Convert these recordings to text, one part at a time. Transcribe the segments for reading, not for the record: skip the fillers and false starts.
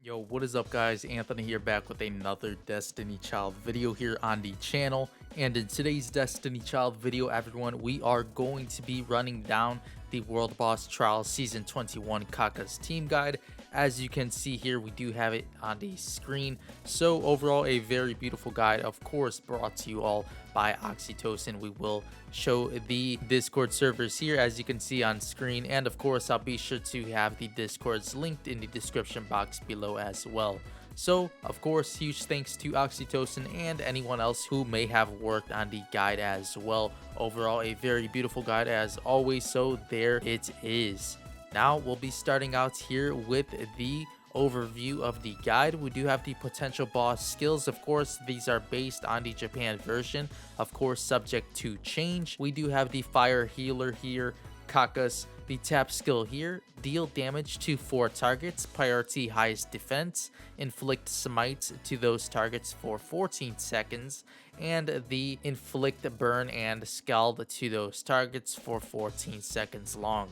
Yo, what is up guys? Anthony here, back with another Destiny Child video here on the channel. And in today's Destiny Child video, everyone, we are going to be running down the World Boss Trial Season 21 Cacus team guide. As you can see here, we do have it on the screen. So overall, a very beautiful guide, of course, brought to you all by Oxytocin. We will show the Discord servers here, as you can see on screen, and of course I'll be sure to have the Discords linked in the description box below as well. So of course, huge thanks to Oxytocin and anyone else who may have worked on the guide as well. Overall, a very beautiful guide as always, so there it is. Now we'll be starting out here with the overview of the guide. We do have the potential boss skills. Of course, these are based on the Japan version, of course subject to change. We do have the fire healer here, Cacus. The tap skill here, deal damage to 4 targets, priority highest defense, inflict smite to those targets for 14 seconds, and the inflict burn and scald to those targets for 14 seconds long.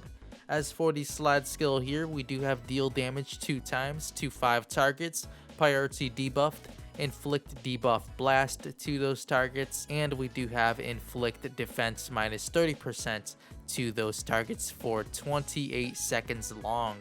As for the slide skill here, we do have deal damage 2 times to 5 targets, priority debuffed, inflict debuff blast to those targets, and we do have inflict defense minus 30% to those targets for 28 seconds long.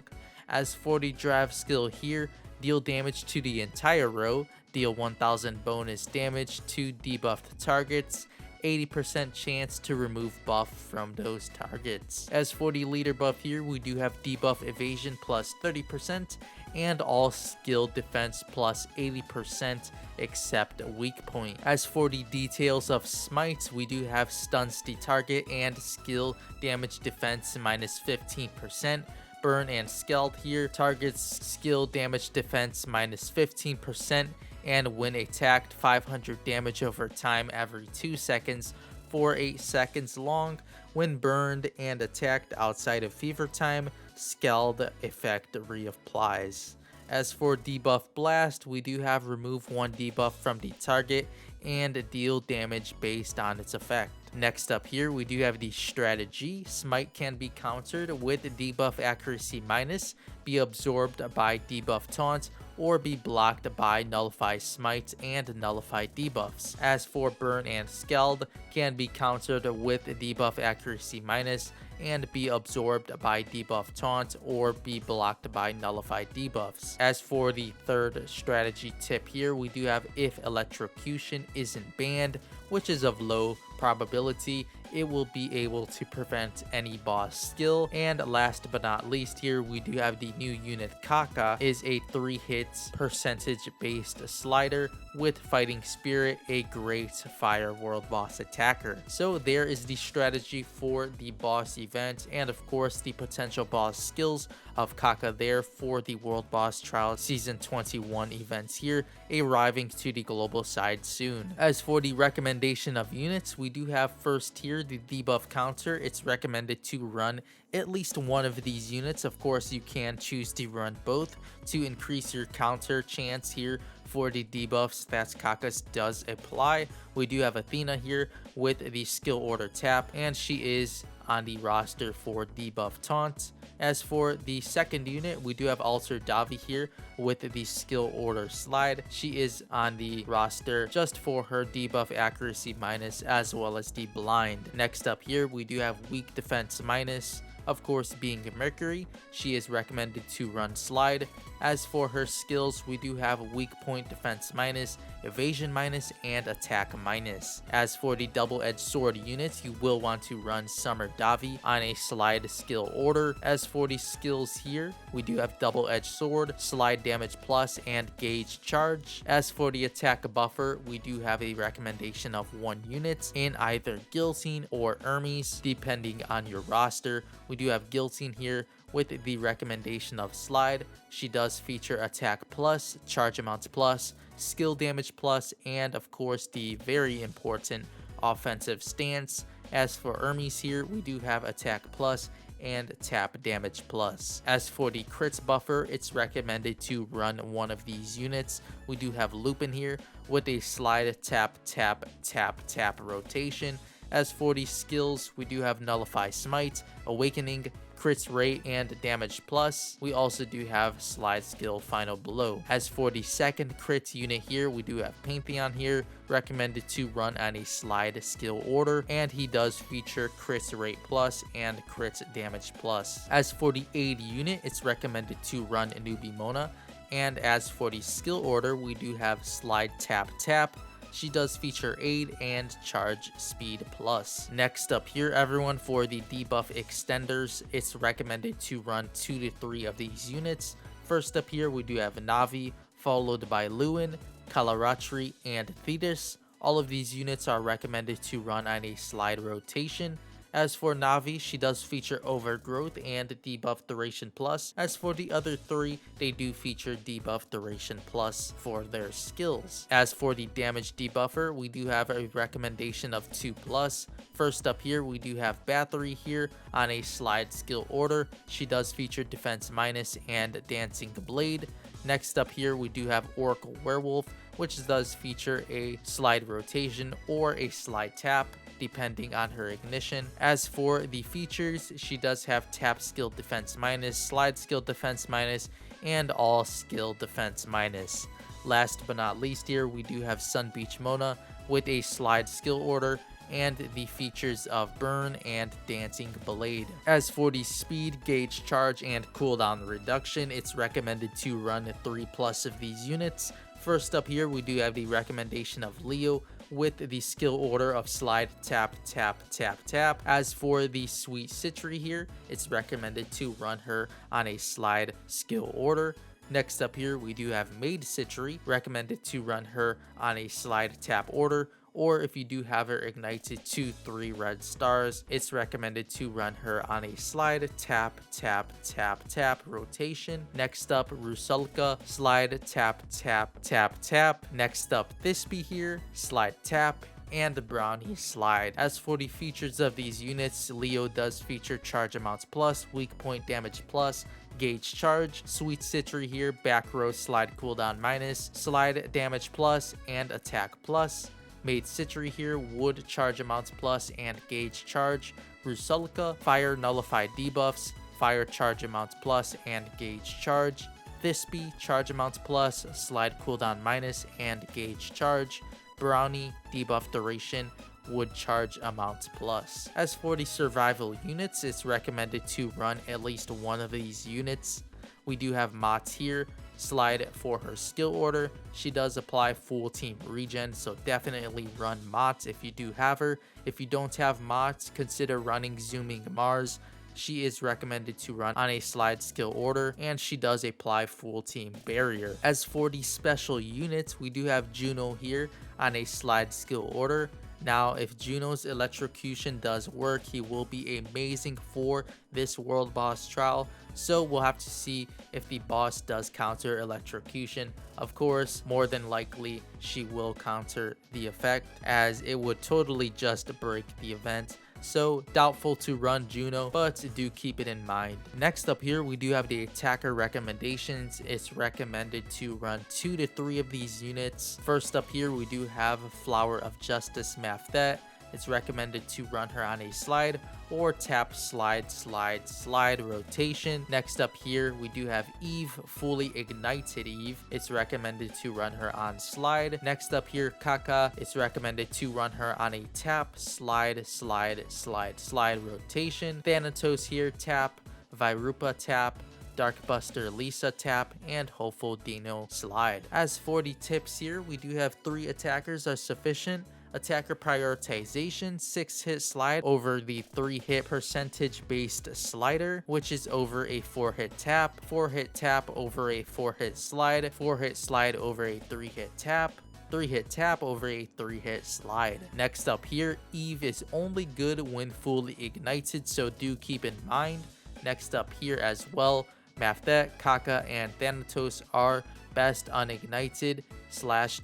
As for the drive skill here, deal damage to the entire row, deal 1000 bonus damage to debuffed targets, 80% chance to remove buff from those targets. As for the leader buff here, we do have debuff evasion plus 30% and all skill defense plus 80% except weak point. As for the details of smites, we do have stuns the target and skill damage defense minus 15%. Burn and scald here, targets skill damage defense minus 15%, and when attacked 500 damage over time every 2 seconds for 8 seconds long. When burned and attacked outside of fever time, scald effect reapplies. As for debuff blast, we do have remove 1 debuff from the target and deal damage based on its effect. Next up here, we do have the strategy. Smite can be countered with debuff accuracy minus, be absorbed by debuff taunt, or be blocked by nullify smite and nullify debuffs. As for burn and scald, can be countered with debuff accuracy minus and be absorbed by debuff taunt or be blocked by nullify debuffs. As for the third strategy tip here, we do have if electrocution isn't banned, which is of low probability, it will be able to prevent any boss skill. And last but not least here, we do have the new unit Kaka, is a 3 hits percentage based slider with fighting spirit, a great fire world boss attacker. So there is the strategy for the boss event and of course the potential boss skills of Kaka there for the World Boss Trial Season 21 events here, arriving to the global side soon. As for the recommendation of units, we do have first here the debuff counter. It's recommended to run at least one of these units. Of course, you can choose to run both to increase your counter chance here for the debuffs that Cacus does apply. We do have Athena here with the skill order tap, and she is on the roster for debuff taunt. As for the second unit, we do have Alter Davi here with the skill order slide. She is on the roster just for her debuff accuracy minus as well as the blind. Next up here, we do have weak defense minus. Of course, being Mercury, she is recommended to run slide. As for her skills, we do have weak point defense minus, evasion minus, and attack minus. As for the double-edged sword units, you will want to run Summer Davi on a slide skill order. As for the skills here, we do have double-edged sword, slide damage plus, and gauge charge. As for the attack buffer, we do have a recommendation of 1 unit in either Guillotine or Hermes, depending on your roster. We do have Guillotine here with the recommendation of slide. She does feature attack plus, charge amount plus, skill damage plus, and of course the very important offensive stance. As for Hermes here, we do have attack plus and tap damage plus. As for the crits buffer, it's recommended to run one of these units. We do have Lupin here with a slide tap tap tap tap rotation. As for the skills, we do have Nullify Smite, Awakening, crits rate and damage plus. We also do have slide skill final blow. As for the second crit unit here, we do have Pantheon here, recommended to run on a slide skill order, and he does feature crits rate plus and crits damage plus. As for the aid unit, it's recommended to run Newbie Mona, and as for the skill order, we do have slide tap tap. She does feature aid and charge speed plus. Next up here, everyone, for the debuff extenders, it's recommended to run 2 to 3 of these units. First up here, we do have Navi, followed by Lewin, Kalaratri, and Thetis. All of these units are recommended to run on a slide rotation. As for Navi, she does feature Overgrowth and Debuff Duration Plus. As for the other 3, they do feature Debuff Duration Plus for their skills. As for the damage debuffer, we do have a recommendation of 2+. First up here, we do have Bathory here on a slide skill order. She does feature Defense Minus and Dancing Blade. Next up here, we do have Oracle Werewolf, which does feature a slide rotation or a slide tap, depending on her ignition. As for the features, she does have tap skill defense minus, slide skill defense minus, and all skill defense minus. Last but not least here, we do have Sun Beach Mona with a slide skill order and the features of Burn and Dancing Blade. As for the speed, gauge charge, and cooldown reduction, it's recommended to run 3+ of these units. First up here, we do have the recommendation of Leo with the skill order of slide tap tap tap tap. As for the Sweet Citri here, it's recommended to run her on a slide skill order. Next up here, we do have Maid Citri, recommended to run her on a slide tap order, or if you do have her ignited to 3 red stars, it's recommended to run her on a slide tap tap tap tap rotation. Next up, Rusalka, slide tap tap tap tap. Next up, Thisbe here, slide tap, and Brownie slide. As for the features of these units, Leo does feature charge amounts plus, weak point damage plus, gauge charge. Sweet Citri here, back row slide cooldown minus, slide damage plus, and attack plus. Maid Citri here, wood charge amounts plus and gauge charge. Rusalka, fire nullified debuffs, fire charge amounts plus and gauge charge. Thisbe, charge amounts plus, slide cooldown minus, and gauge charge. Brownie, debuff duration, wood charge amounts plus. As for the survival units, it's recommended to run at least one of these units. We do have Mats here, slide for her skill order. She does apply full team regen, so definitely run Mats if you do have her. If you don't have Mats, consider running Zooming Mars. She is recommended to run on a slide skill order, and she does apply full team barrier. As for the special units, we do have Juno here on a slide skill order. Now, if Juno's electrocution does work, he will be amazing for this world boss trial. So we'll have to see if the boss does counter electrocution. Of course, more than likely, she will counter the effect, as it would totally just break the event. So doubtful to run Juno, but do keep it in mind. Next up here, we do have the attacker recommendations. It's recommended to run 2 to 3 of these units. First up here, we do have Flower of Justice Mafdet. It's recommended to run her on a slide or tap slide slide slide rotation. Next up here, we do have Eve, fully ignited Eve. It's recommended to run her on slide. Next up here, Kaka. It's recommended to run her on a tap slide slide slide slide rotation. Thanatos here, tap. Virupa tap. Darkbuster Lisa tap, and Hopeful Dino slide. As for the tips here, we do have 3 attackers are sufficient. Attacker prioritization, 6-hit slide over the 3-hit percentage based slider, which is over a 4-hit tap, 4-hit tap over a 4-hit slide, 4-hit slide over a 3-hit tap, 3-hit tap over a 3-hit slide. Next up here, Eve is only good when fully ignited, so do keep in mind. Next up here as well, Mafdet, Kaka, and Thanatos are best unignited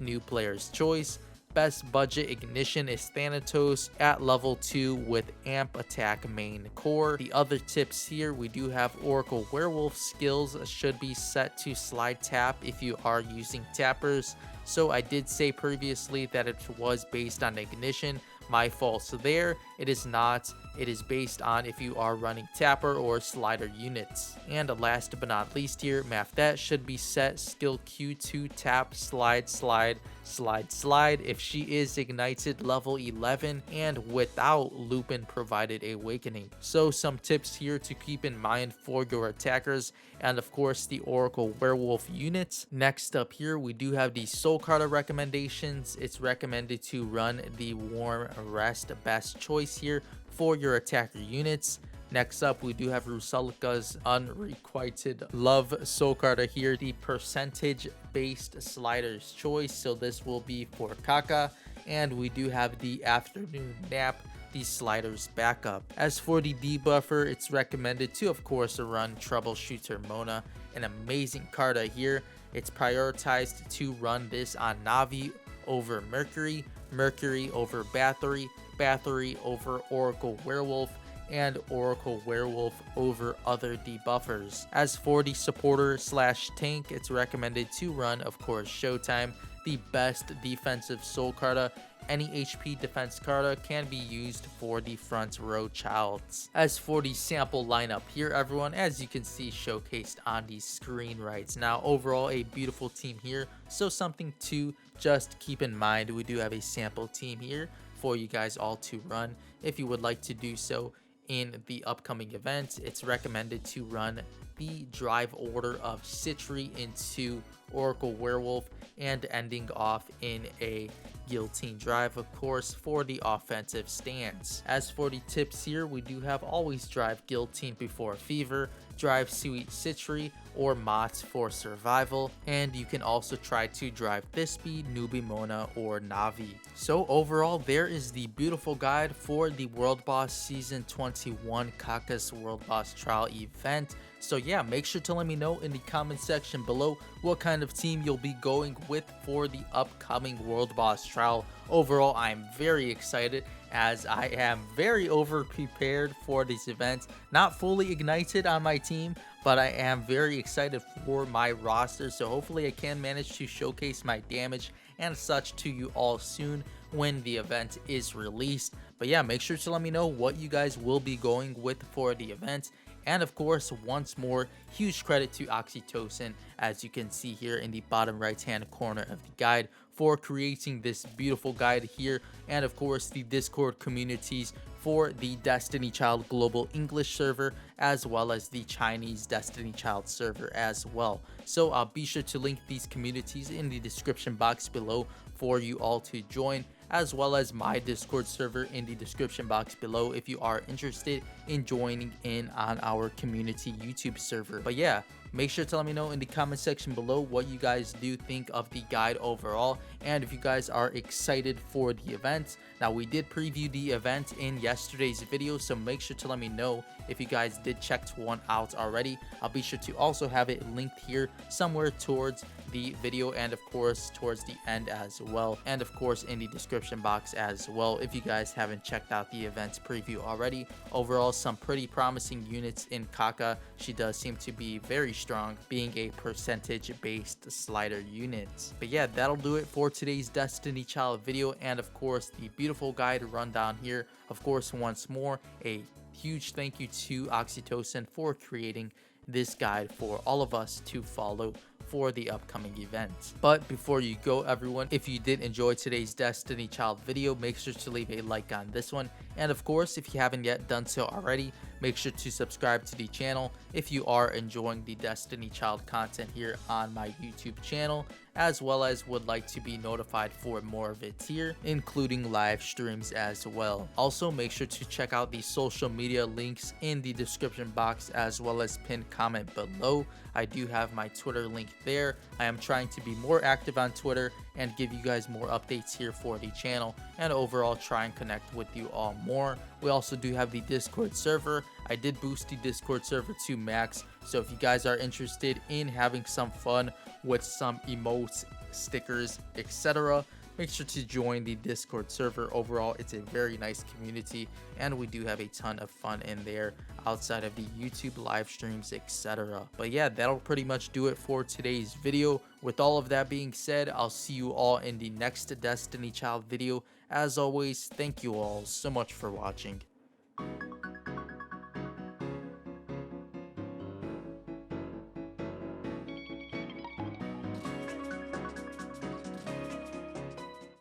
/ new player's choice. Best budget ignition is Thanatos at level 2 with amp attack main core. The other tips here, we do have Oracle Werewolf skills should be set to slide tap if you are using tappers. So I did say previously that it was based on ignition. My fault there. It is not. It is based on if you are running tapper or slider units. And last but not least here, Mafdet should be set skill Q2 tap slide slide slide slide if she is ignited level 11 and without Lupin provided awakening. So some tips here to keep in mind for your attackers, and of course the Oracle Werewolf units. Next up here we do have the Soul Carta recommendations. It's recommended to run the Warm Rest best choice here for your attacker units. Next up, we do have Rusalka's Unrequited Love Soul Carta here, the percentage-based sliders choice. So this will be for Kaka. And we do have the Afternoon Nap, the sliders backup. As for the debuffer, it's recommended to, of course, run Troubleshooter Mona, an amazing Carta here. It's prioritized to run this on Navi over Mercury, Mercury over Bathory, Bathory over Oracle Werewolf, and Oracle Werewolf over other debuffers. As for the supporter slash tank, it's recommended to run, of course, Showtime, the best defensive soul Carta. Any HP defense Carta can be used for the front row childs. As for the sample lineup here, everyone, as you can see showcased on the screen right now, overall a beautiful team here. So something to just keep in mind, we do have a sample team here for you guys all to run. If you would like to do so in the upcoming event, it's recommended to run the drive order of Citri into Oracle Werewolf and ending off in a Guillotine drive, of course, for the offensive stance. As for the tips here, we do have always drive Guillotine before Fever, drive Sweet Citri or Mott for survival, and you can also try to drive Thisbe, Newbie Mona, or Navi. So overall, there is the beautiful guide for the World Boss Season 21 Cacus World Boss Trial event. So yeah, make sure to let me know in the comment section below what kind of team you'll be going with for the upcoming World Boss Trial. Overall, I'm very excited as I am very over prepared for this event. Not fully ignited on my team, but I am very excited for my roster. So hopefully I can manage to showcase my damage and such to you all soon when the event is released. But yeah, make sure to let me know what you guys will be going with for the event. And of course, once more, huge credit to Oxytocin, as you can see here in the bottom right hand corner of the guide, for creating this beautiful guide here, and of course the Discord communities for the Destiny Child Global English server, as well as the Chinese Destiny Child server as well. So I'll be sure to link these communities in the description box below for you all to join, as well as my Discord server in the description box below if you are interested in joining in on our community YouTube server. But yeah, make sure to let me know in the comment section below what you guys do think of the guide overall, and if you guys are excited for the event. Now, we did preview the event in yesterday's video, so make sure to let me know if you guys did check one out already. I'll be sure to also have it linked here somewhere towards the video, and of course towards the end as well, and of course in the description box as well if you guys haven't checked out the event's preview already. Overall, some pretty promising units in Kaka. She does seem to be very strong, being a percentage based slider unit. But yeah, that'll do it for today's Destiny Child video, and of course the beautiful guide rundown here. Of course, once more, a huge thank you to Oxytocin for creating this guide for all of us to follow for the upcoming event. But before you go, everyone, if you did enjoy today's Destiny Child video, make sure to leave a like on this one, and of course, if you haven't yet done so already, make sure to subscribe to the channel if you are enjoying the Destiny Child content here on my YouTube channel, as well as would like to be notified for more of it here, including live streams as well. Also, make sure to check out the social media links in the description box, as well as pinned comment below. I do have my Twitter link there. I am trying to be more active on Twitter and give you guys more updates here for the channel, and overall try and connect with you all more. We also do have the Discord server. I did boost the Discord server to max, so if you guys are interested in having some fun with some emotes, stickers, etc., make sure to join the Discord server. Overall, it's a very nice community, and we do have a ton of fun in there outside of the YouTube live streams, etc. But yeah, that'll pretty much do it for today's video. With all of that being said, I'll see you all in the next Destiny Child video. As always, thank you all so much for watching.